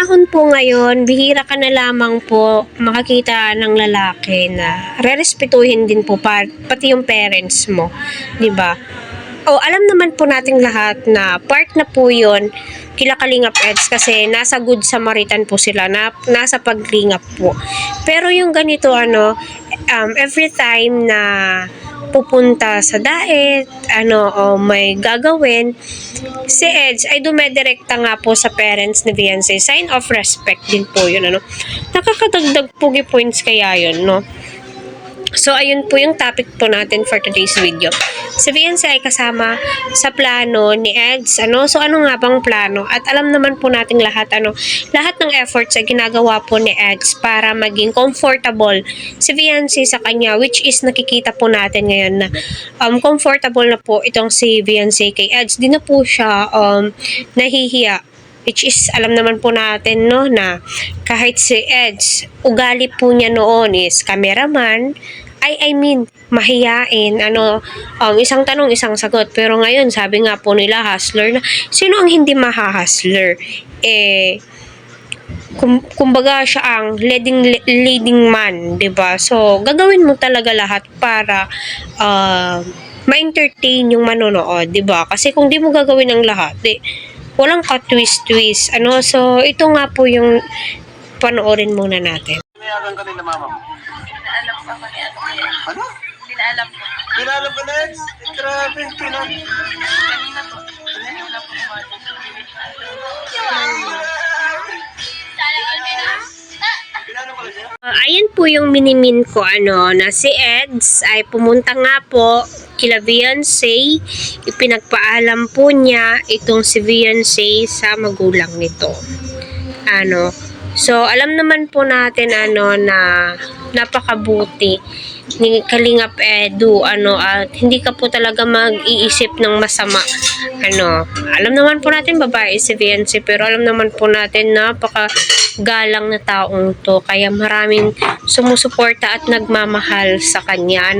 panahon po ngayon, bihira ka na lamang po makakita ng lalaki na rerespetuhin din po pati yung parents mo, 'di ba? O alam naman po nating lahat na part na po 'yon kila Kalingap Eds kasi nasa Good Samaritan po sila, na nasa paglingap po. Pero yung ganito every time na pupunta sa diet, o may gagawin, si Eds ay dumedirekta nga po sa parents ni Beyonce. Sign of respect din po yun, Nakakadagdag pugi points kaya yun, no? So, ayun po yung topic po natin for today's video. Si Beyonce ay kasama sa plano ni Eds, So, ano nga bang plano? At alam naman po nating lahat, lahat ng efforts ay ginagawa po ni Eds para maging comfortable si Beyonce sa kanya, which is nakikita po natin ngayon na comfortable na po itong si Beyonce kay Eds. Di na po siya nahihiya. Which is, alam naman po natin, na kahit si Eds, ugali po niya noon is cameraman, mahiyain, isang tanong, isang sagot. Pero ngayon, sabi nga po nila, hustler na. Sino ang hindi maha-hustler? Kumbaga siya ang leading man, 'di ba? So, gagawin mo talaga lahat para ma-entertain yung manonood, 'di ba? Kasi kung di mo gagawin ang lahat, walang ka-twist-twist. So, ito nga po yung panoorin muna natin. Pinayagan ka nila mama mo? Pinaalam pa ko ni ano yan. Ano? Pinaalam ko. Pinalam ka na, Eds? Grabe, Kanina po. Kanina po Pinalam ka na siya? Ayan po yung minimin ko, na si Eds ay pumunta nga po kila Beyonce. Ipinagpaalam po niya itong si Beyonce sa magulang nito. So, alam naman po natin, na napakabuti ni Kalingap Edu, at hindi ka po talaga mag-iisip ng masama. Alam naman po natin babae si Beyonce, pero alam naman po natin napakagalang na taong to, kaya maraming sumusuporta at nagmamahal sa kanya,